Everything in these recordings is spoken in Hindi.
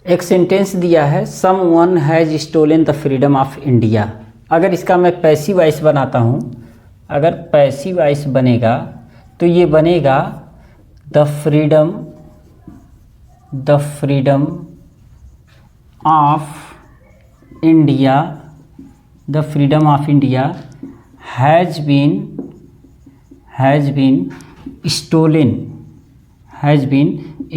एक सेंटेंस दिया है, someone has stolen the freedom of India. अगर इसका मैं पैसिव वॉइस बनाता हूँ, अगर पैसिव वॉइस बनेगा तो ये बनेगा the freedom of India, the freedom of India has been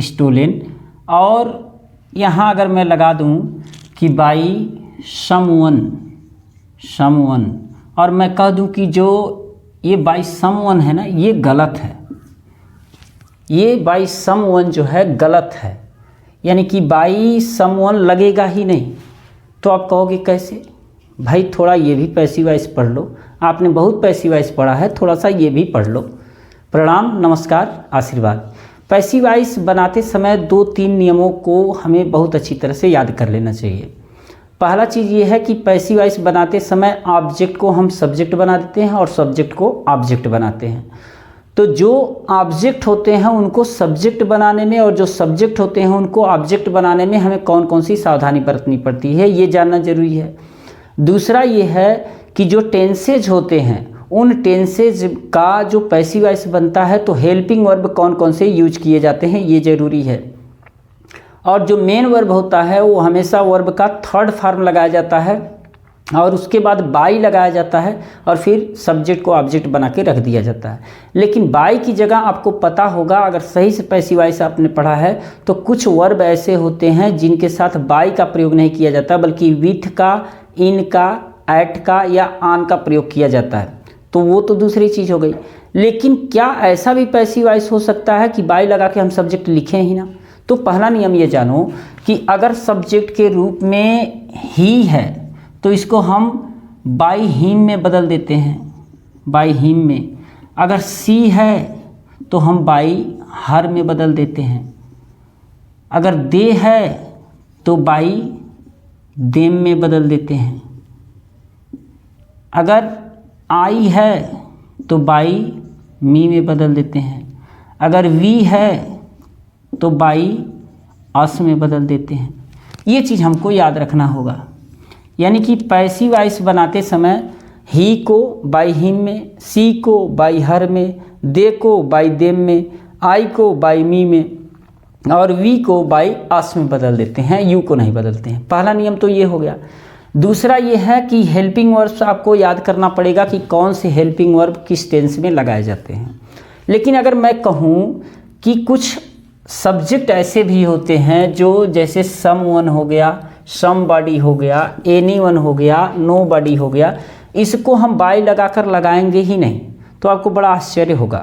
stolen. और यहाँ अगर मैं लगा दूँ कि बाई समवन और मैं कह दूँ कि जो ये बाई समवन है ना, ये गलत है, ये बाई समवन जो है गलत है, यानी कि बाई समवन लगेगा ही नहीं। तो आप कहोगे कैसे? भाई थोड़ा ये भी पैसिव वॉइस पढ़ लो, आपने बहुत पैसिव वॉइस पढ़ा है, थोड़ा सा ये भी पढ़ लो। प्रणाम, नमस्कार, आशीर्वाद। पैसिव वॉइस बनाते समय 2-3 नियमों को हमें बहुत अच्छी तरह से याद कर लेना चाहिए। पहला चीज़ ये है कि पैसिव वॉइस बनाते समय ऑब्जेक्ट को हम सब्जेक्ट बना देते हैं और सब्जेक्ट को ऑब्जेक्ट बनाते हैं। तो जो ऑब्जेक्ट होते हैं उनको सब्जेक्ट बनाने में और जो सब्जेक्ट होते हैं उनको ऑब्जेक्ट बनाने में हमें कौन कौन सी सावधानी बरतनी पड़ती है, ये जानना जरूरी है। दूसरा ये है कि जो टेंसेज होते हैं उन टेंसेज का जो पैसिव वॉइस बनता है तो हेल्पिंग वर्ब कौन कौन से यूज किए जाते हैं, ये ज़रूरी है। और जो मेन वर्ब होता है वो हमेशा वर्ब का थर्ड फॉर्म लगाया जाता है और उसके बाद बाई लगाया जाता है और फिर सब्जेक्ट को ऑब्जेक्ट बना के रख दिया जाता है। लेकिन बाई की जगह आपको पता होगा, अगर सही से पैसिव वॉइस आपने पढ़ा है तो कुछ वर्ब ऐसे होते हैं जिनके साथ बाई का प्रयोग नहीं किया जाता, बल्कि विथ का, इन का, एट का या ऑन का प्रयोग किया जाता है। तो वो तो दूसरी चीज़ हो गई। लेकिन क्या ऐसा भी पैसिव वॉइस हो सकता है कि बाई लगा के हम सब्जेक्ट लिखें ही ना? तो पहला नियम ये जानो कि अगर सब्जेक्ट के रूप में ही है तो इसको हम बाई हिम में बदल देते हैं, बाई हिम में। अगर सी है तो हम बाई हर में बदल देते हैं। अगर दे है तो बाई देम में बदल देते हैं। अगर आई है तो बाई मी में बदल देते हैं। अगर वी है तो बाई अस में बदल देते हैं। ये चीज़ हमको याद रखना होगा। यानी कि पैसिव वॉइस बनाते समय ही को बाई हिम में, सी को बाई हर में, दे को बाई देम में, आई को बाई मी में और वी को बाई अस में बदल देते हैं, यू को नहीं बदलते हैं। पहला नियम तो ये हो गया। दूसरा ये है कि हेल्पिंग वर्ब्स आपको याद करना पड़ेगा कि कौन से हेल्पिंग वर्ब किस टेंस में लगाए जाते हैं। लेकिन अगर मैं कहूँ कि कुछ सब्जेक्ट ऐसे भी होते हैं जो जैसे समवन हो गया, समबॉडी हो गया, एनीवन हो गया, नोबॉडी हो गया, इसको हम बाई लगाकर लगाएंगे ही नहीं। तो आपको बड़ा आश्चर्य होगा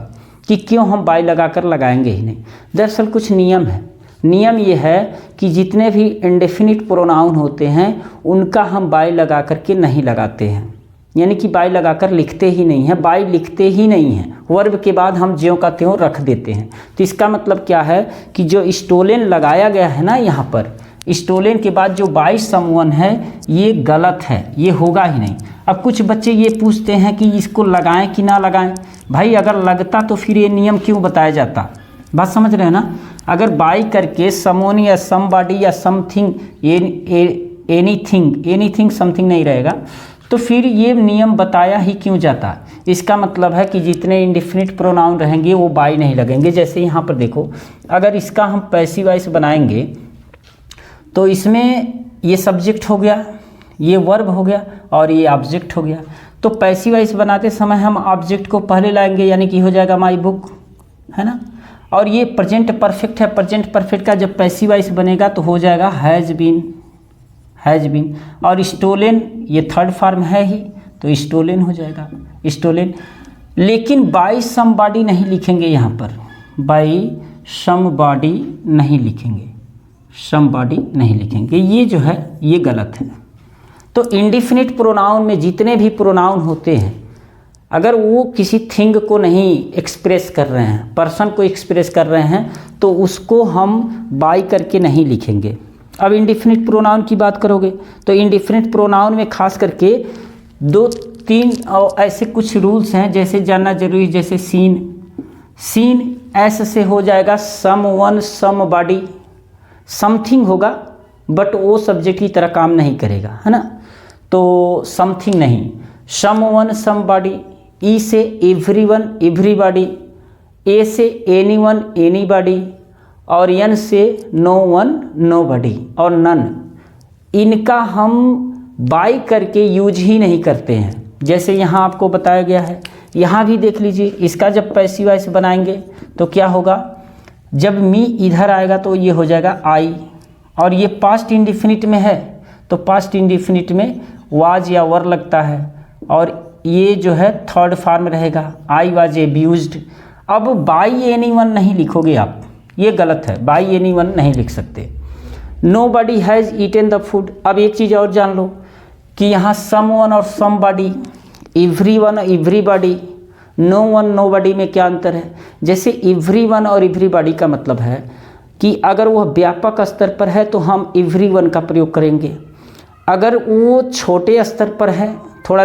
कि क्यों हम बाई लगाकर लगाएंगे ही नहीं। दरअसल कुछ नियम है। नियम ये है कि जितने भी इंडेफिनिट प्रोनाउन होते हैं उनका हम बाई लगा कर के नहीं लगाते हैं, यानी कि बाई लगाकर लिखते ही नहीं हैं, बाई लिखते ही नहीं हैं। वर्ब के बाद हम ज्यों का त्यों रख देते हैं। तो इसका मतलब क्या है कि जो स्टोलन लगाया गया है ना, यहाँ पर स्टोलन के बाद जो बाई समवन है ये गलत है, ये होगा ही नहीं। अब कुछ बच्चे ये पूछते हैं कि इसको लगाएं कि ना लगाएं। भाई अगर लगता तो फिर ये नियम क्यों बताया जाता? बात समझ रहे हैं ना? अगर बाई करके समवन या समबॉडी या समथिंग, एनीथिंग समथिंग नहीं रहेगा तो फिर ये नियम बताया ही क्यों जाता? इसका मतलब है कि जितने इंडेफिनिट प्रोनाउन रहेंगे वो बाई नहीं लगेंगे। जैसे यहाँ पर देखो, अगर इसका हम पैसिव वॉइस बनाएंगे तो इसमें ये सब्जेक्ट हो गया, ये वर्ब हो गया और ये ऑब्जेक्ट हो गया। तो पैसिव वॉइस बनाते समय हम ऑब्जेक्ट को पहले लाएंगे, यानी कि हो जाएगा माई बुक, है ना। और ये प्रेजेंट परफेक्ट है, प्रेजेंट परफेक्ट का जब पैसिव वॉइस बनेगा तो हो जाएगा हैज़ बीन। और स्टोलन ये थर्ड फॉर्म है ही, तो स्टोलन हो जाएगा, स्टोलन। लेकिन बाई समबॉडी नहीं लिखेंगे, यहाँ पर बाई समबॉडी नहीं लिखेंगे, समबॉडी नहीं लिखेंगे। ये जो है ये गलत है। तो इंडिफिनिट प्रोनाउन में जितने भी प्रोनाउन होते हैं, अगर वो किसी थिंग को नहीं एक्सप्रेस कर रहे हैं, पर्सन को एक्सप्रेस कर रहे हैं, तो उसको हम बाई करके नहीं लिखेंगे। अब इंडिफिनिट प्रोनाउन की बात करोगे तो इंडिफिनिट प्रोनाउन में खास करके 2-3 ऐसे कुछ रूल्स हैं, जैसे जानना जरूरी। जैसे सीन एस से हो जाएगा समवन समबॉडी, समथिंग होगा बट वो सब्जेक्ट की तरह काम नहीं करेगा, है ना। तो समथिंग नहीं, समवन समबॉडी, ई से एवरीवन एवरीबॉडी, ए से एनीवन एनीबॉडी, और एन से नो वन नोबडी और नन। इनका हम बाई करके यूज ही नहीं करते हैं। जैसे यहाँ आपको बताया गया है, यहाँ भी देख लीजिए, इसका जब पैसिव वॉइस बनाएंगे तो क्या होगा, जब मी इधर आएगा तो ये हो जाएगा आई, और ये पास्ट इंडिफिनिट में है तो पास्ट इंडिफिनिट में वाज या वर लगता है, और ये जो है थर्ड फॉर्म रहेगा, आई वाज एब्यूज्ड। अब बाई एनीवन नहीं लिखोगे आप, ये गलत है, बाई एनीवन नहीं लिख सकते। Nobody has eaten the food. अब एक चीज़ और जान लो कि यहाँ समवन और somebody, everyone everybody, no one nobody में क्या अंतर है। जैसे एवरीवन और एवरीबॉडी का मतलब है कि अगर वह व्यापक स्तर पर है तो हम एवरीवन का प्रयोग करेंगे, अगर वो छोटे स्तर पर है, थोड़ा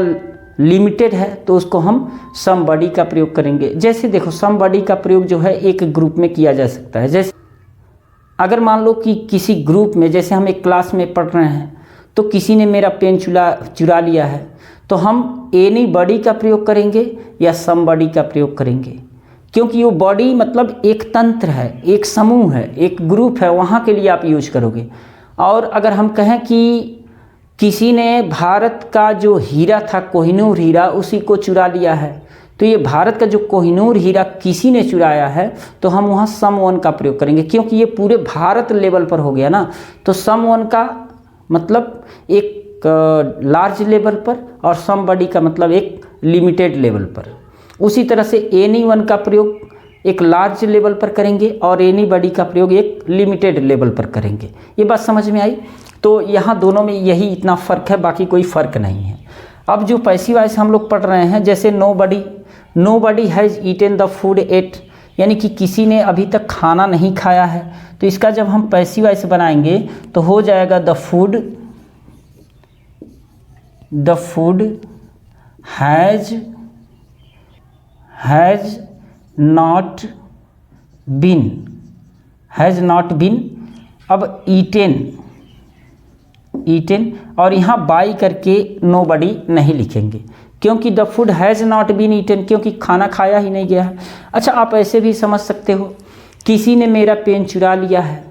लिमिटेड है, तो उसको हम समबॉडी का प्रयोग करेंगे। जैसे देखो, समबॉडी का प्रयोग जो है एक ग्रुप में किया जा सकता है। जैसे अगर मान लो कि किसी ग्रुप में, जैसे हम एक क्लास में पढ़ रहे हैं तो किसी ने मेरा पेन चुरा लिया है, तो हम एनीबॉडी का प्रयोग करेंगे या समबॉडी का प्रयोग करेंगे, क्योंकि वो बॉडी मतलब एक तंत्र है, एक समूह है, एक ग्रुप है, वहाँ के लिए आप यूज करोगे। और अगर हम कहें कि किसी ने भारत का जो हीरा था, कोहिनूर हीरा, उसी को चुरा लिया है, तो ये भारत का जो कोहिनूर हीरा किसी ने चुराया है, तो हम वहाँ समवन का प्रयोग करेंगे, क्योंकि ये पूरे भारत लेवल पर हो गया ना। तो समवन का मतलब एक लार्ज लेवल पर और समबॉडी का मतलब एक लिमिटेड लेवल पर। उसी तरह से एनीवन का प्रयोग एक लार्ज लेवल पर करेंगे और एनीबॉडी का प्रयोग एक लिमिटेड लेवल पर करेंगे। ये बात समझ में आई। तो यहाँ दोनों में यही इतना फ़र्क है, बाकी कोई फ़र्क नहीं है। अब जो पैसिव वॉइस हम लोग पढ़ रहे हैं, जैसे nobody has eaten the food at, यानी कि किसी ने अभी तक खाना नहीं खाया है, तो इसका जब हम पैसिव वॉइस बनाएंगे तो हो जाएगा the food has not been. अब ईटेन और यहाँ बाई करके नोबडी नहीं लिखेंगे, क्योंकि the food has not been eaten, क्योंकि खाना खाया ही नहीं गया है। अच्छा, आप ऐसे भी समझ सकते हो, किसी ने मेरा पेन चुरा लिया है,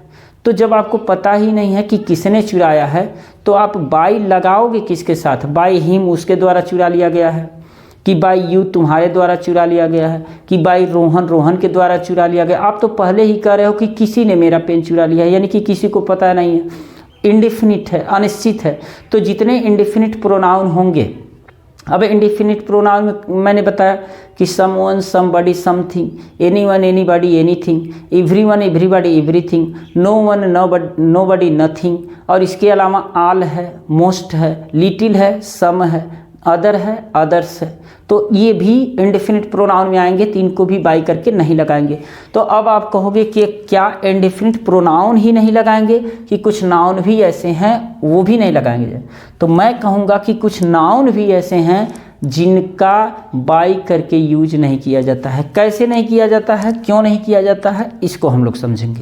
तो जब आपको पता ही नहीं है कि किसने चुराया है, तो आप बाई लगाओगे किसके साथ, बाई हिम उसके द्वारा चुरा लिया गया है, कि बाई यू तुम्हारे द्वारा चुरा लिया गया है, कि बाई रोहन के द्वारा चुरा लिया गया। आप तो पहले ही कह रहे हो कि किसी ने मेरा पेन चुरा लिया है, यानी कि किसी को पता नहीं है, इंडिफिनिट है, अनिश्चित है। तो जितने इंडिफिनिट प्रोनाउन होंगे, अब इंडिफिनिट प्रोनाउन में मैंने बताया कि someone somebody something, anyone anybody anything, everyone everybody everything, no one nobody nothing, और इसके अलावा ऑल है, मोस्ट है, लिटिल है, सम है, अदर है, अदर्स है। तो ये भी इंडिफिनिट प्रोनाउन में आएंगे, तो इनको भी बाई करके नहीं लगाएंगे। तो अब आप कहोगे कि क्या इंडिफिनिट प्रोनाउन ही नहीं लगाएंगे, कि कुछ नाउन भी ऐसे हैं वो भी नहीं लगाएंगे? तो मैं कहूँगा कि कुछ नाउन भी ऐसे हैं जिनका बाई करके यूज नहीं किया जाता है। कैसे नहीं किया जाता है, क्यों नहीं किया जाता है, इसको हम लोग समझेंगे।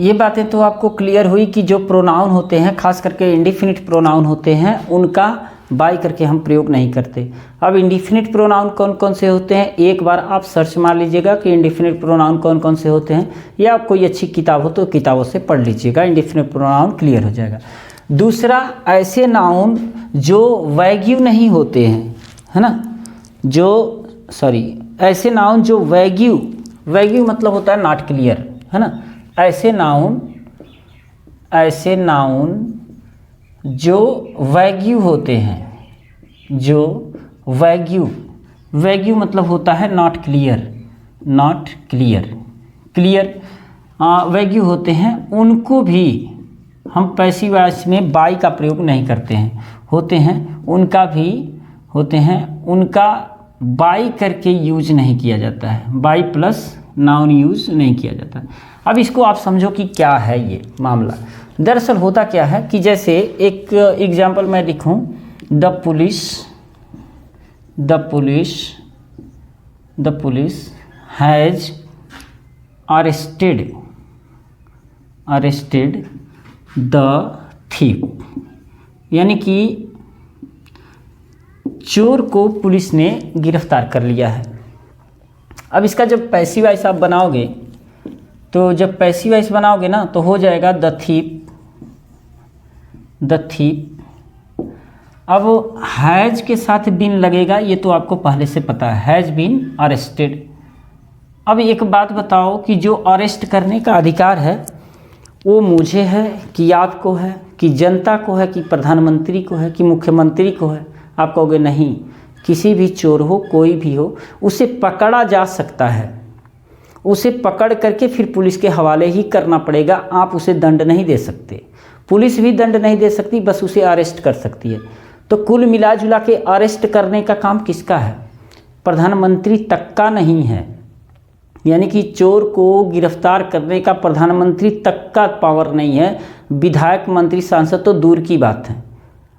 ये बातें तो आपको क्लियर हुई कि जो प्रोनाउन होते हैं, खास करके इंडिफिनिट प्रोनाउन होते हैं, उनका बाई करके हम प्रयोग नहीं करते। अब इंडिफिनिट प्रोनाउन कौन कौन से होते हैं, एक बार आप सर्च मार लीजिएगा कि इंडिफिनिट प्रोनाउन कौन कौन से होते हैं, या कोई अच्छी किताब हो तो किताबों से पढ़ लीजिएगा, इंडिफिनिट प्रोनाउन क्लियर हो जाएगा। दूसरा, ऐसे नाउन जो वैग्यू नहीं होते हैं, है ना, ऐसे नाउन जो वैग्यू मतलब होता है नॉट क्लियर, है ना। ऐसे नाउन जो वैग्यू होते हैं, जो वैग्यू मतलब होता है नॉट क्लियर वैग्यू होते हैं, उनको भी हम पैसिव वॉइस में बाई का प्रयोग नहीं करते हैं। उनका बाई करके यूज नहीं किया जाता है, बाई प्लस नाउन यूज नहीं किया जाता। अब इसको आप समझो कि क्या है ये मामला। दरअसल होता क्या है कि जैसे एक एग्जाम्पल मैं लिखूं, the police has arrested the thief, यानी कि चोर को पुलिस ने गिरफ्तार कर लिया है। अब इसका जब पैसिव वॉइस आप बनाओगे, तो जब पैसिव वॉइस बनाओगे ना तो हो जाएगा द थीफ, द थीफ। अब हैज के साथ बीन लगेगा, ये तो आपको पहले से पता है, हैज बीन अरेस्टेड। अब एक बात बताओ कि जो अरेस्ट करने का अधिकार है वो मुझे है कि आपको है कि जनता को है कि प्रधानमंत्री को है कि मुख्यमंत्री को है? आप कहोगे नहीं, किसी भी चोर हो, कोई भी हो, उसे पकड़ा जा सकता है, उसे पकड़ करके फिर पुलिस के हवाले ही करना पड़ेगा। आप उसे दंड नहीं दे सकते, पुलिस भी दंड नहीं दे सकती, बस उसे अरेस्ट कर सकती है। तो कुल मिला जुला के अरेस्ट करने का काम किसका है? प्रधानमंत्री तक का नहीं है, यानी कि चोर को गिरफ्तार करने का प्रधानमंत्री तक का पावर नहीं है। विधायक, मंत्री, सांसद तो दूर की बात है,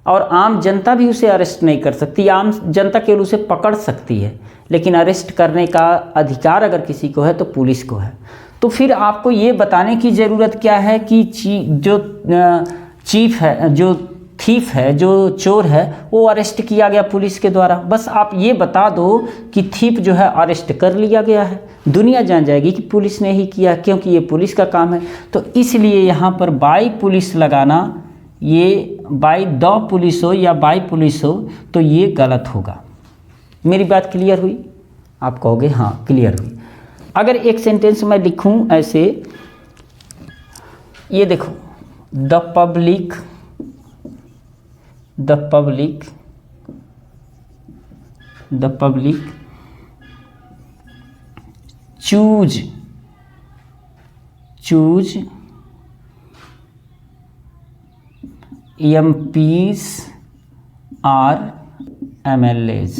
और आम जनता भी उसे अरेस्ट नहीं कर सकती। आम जनता केवल उसे पकड़ सकती है, लेकिन अरेस्ट करने का अधिकार अगर किसी को है तो पुलिस को है। तो फिर आपको ये बताने की ज़रूरत क्या है कि जो चीफ है, जो थीफ है, जो चोर है, वो अरेस्ट किया गया पुलिस के द्वारा। बस आप ये बता दो कि थीफ जो है अरेस्ट कर लिया गया है, दुनिया जान जाएगी कि पुलिस ने ही किया, क्योंकि ये पुलिस का काम है। तो इसलिए यहाँ पर बाई पुलिस लगाना, ये बाई द पुलिस हो या बाई पुलिस हो, तो ये गलत होगा। मेरी बात क्लियर हुई? आप कहोगे हाँ क्लियर हुई। अगर एक सेंटेंस मैं लिखूं ऐसे, ये देखो, द पब्लिक चूज MPs और MLAs,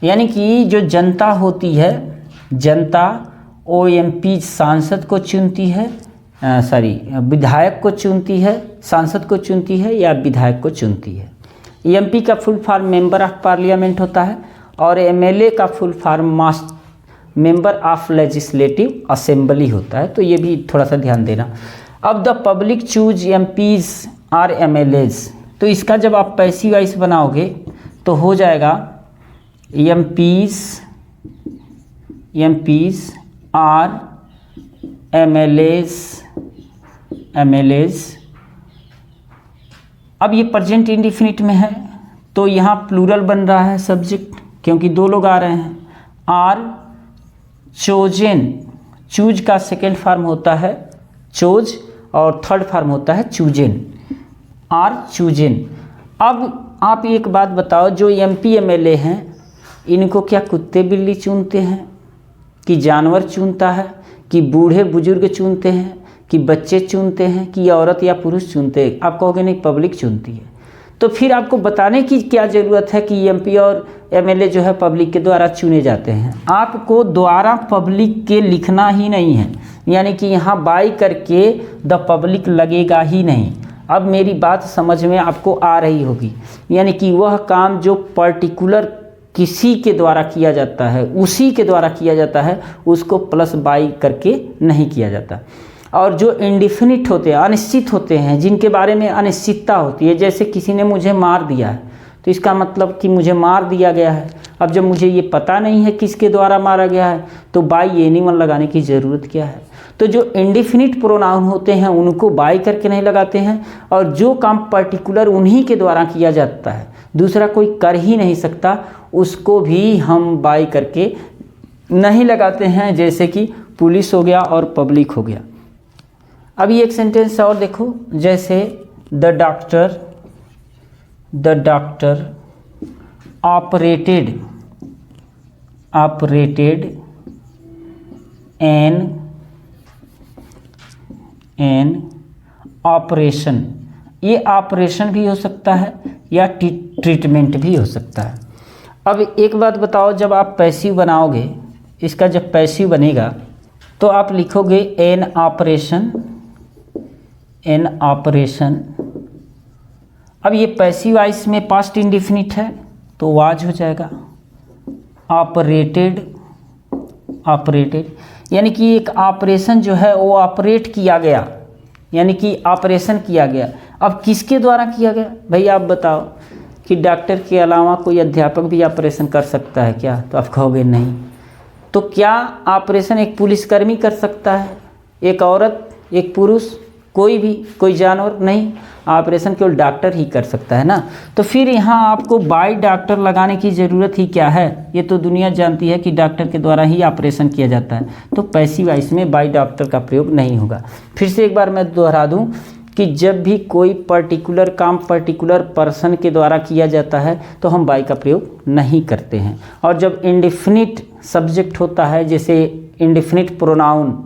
यानी कि जो जनता होती है, जनता OMP सांसद को चुनती है, विधायक को चुनती है, सांसद को चुनती है या विधायक को चुनती है। MP का full form member of parliament होता है, और MLA का full form member of legislative assembly होता है। तो ये भी थोड़ा सा ध्यान देना। अब द पब्लिक चूज MPs और MLAs, तो इसका जब आप पैसिव वॉइस बनाओगे तो हो जाएगा MPs और MLAs। अब ये प्रेजेंट इंडिफिनिट में है, तो यहाँ प्लूरल बन रहा है सब्जेक्ट, क्योंकि दो लोग आ रहे हैं। आर चोजेन, चूज का सेकेंड फॉर्म होता है चोज और थर्ड फॉर्म होता है चूजेन, आर चूजेन। अब आप एक बात बताओ, जो MP MLA हैं, इनको क्या कुत्ते बिल्ली चुनते हैं, कि जानवर चुनता है, कि बूढ़े बुजुर्ग चुनते हैं, कि बच्चे चुनते हैं, कि औरत या पुरुष चुनते हैं? आप कहोगे नहीं, पब्लिक चुनती है। तो फिर आपको बताने की क्या ज़रूरत है कि MP और MLA जो है पब्लिक के द्वारा चुने जाते हैं? आपको द्वारा पब्लिक के लिखना ही नहीं है, यानी कि यहाँ बाई करके द पब्लिक लगेगा ही नहीं। अब मेरी बात समझ में आपको आ रही होगी, यानी कि वह काम जो पर्टिकुलर किसी के द्वारा किया जाता है, उसी के द्वारा किया जाता है, उसको प्लस बाई करके नहीं किया जाता। और जो इंडिफिनिट होते हैं, अनिश्चित होते हैं, जिनके बारे में अनिश्चितता होती है, जैसे किसी ने मुझे मार दिया है, तो इसका मतलब कि मुझे मार दिया गया है। अब जब मुझे ये पता नहीं है किसके द्वारा मारा गया है, तो बाई एनिमल लगाने की ज़रूरत क्या है? तो जो इंडिफिनिट प्रोनाउन होते हैं उनको बाई करके नहीं लगाते हैं, और जो काम पर्टिकुलर उन्हीं के द्वारा किया जाता है, दूसरा कोई कर ही नहीं सकता, उसको भी हम बाई करके नहीं लगाते हैं, जैसे कि पुलिस हो गया और पब्लिक हो गया। अभी एक सेंटेंस और देखो, जैसे the doctor operated an operation. ये ऑपरेशन भी हो सकता है या ट्रीटमेंट भी हो सकता है। अब एक बात बताओ, जब आप पैसिव बनाओगे, इसका जब पैसिव बनेगा तो आप लिखोगे एन ऑपरेशन। अब ये पैसिव वॉइस में पास्ट इंडिफिनिट है तो वाज हो जाएगा ऑपरेटेड, यानी कि एक ऑपरेशन जो है वो ऑपरेट किया गया, यानी कि ऑपरेशन किया गया। अब किसके द्वारा किया गया भाई, आप बताओ कि डॉक्टर के अलावा कोई अध्यापक भी ऑपरेशन कर सकता है क्या? तो आप कहोगे नहीं। तो क्या ऑपरेशन एक पुलिसकर्मी कर सकता है, एक औरत, एक पुरुष, कोई भी, कोई जानवर? नहीं, ऑपरेशन केवल डॉक्टर ही कर सकता है ना। तो फिर यहाँ आपको बाई डॉक्टर लगाने की ज़रूरत ही क्या है? ये तो दुनिया जानती है कि डॉक्टर के द्वारा ही ऑपरेशन किया जाता है। तो पैसिव वॉइस में बाई डॉक्टर का प्रयोग नहीं होगा। फिर से एक बार मैं दोहरा दूँ कि जब भी कोई पर्टिकुलर काम पर्टिकुलर पर्सन के द्वारा किया जाता है तो हम बाई का प्रयोग नहीं करते हैं। और जब इंडेफिनिट सब्जेक्ट होता है, जैसे इंडेफिनिट प्रोनाउन,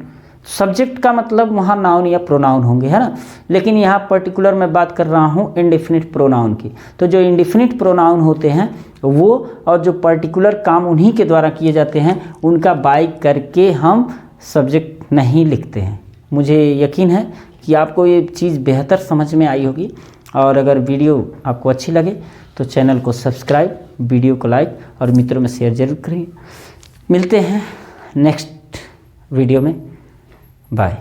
सब्जेक्ट का मतलब वहाँ नाउन या प्रोनाउन होंगे, है ना। लेकिन यहाँ पर्टिकुलर मैं बात कर रहा हूँ इंडेफिनिट प्रोनाउन की। तो जो इंडेफिनिट प्रोनाउन होते हैं वो, और जो पर्टिकुलर काम उन्हीं के द्वारा किए जाते हैं, उनका बाई करके हम सब्जेक्ट नहीं लिखते हैं। मुझे यकीन है कि आपको ये चीज़ बेहतर समझ में आई होगी। और अगर वीडियो आपको अच्छी लगे तो चैनल को सब्सक्राइब, वीडियो को लाइक और मित्रों में शेयर जरूर करिए। मिलते हैं नेक्स्ट वीडियो में। बाय।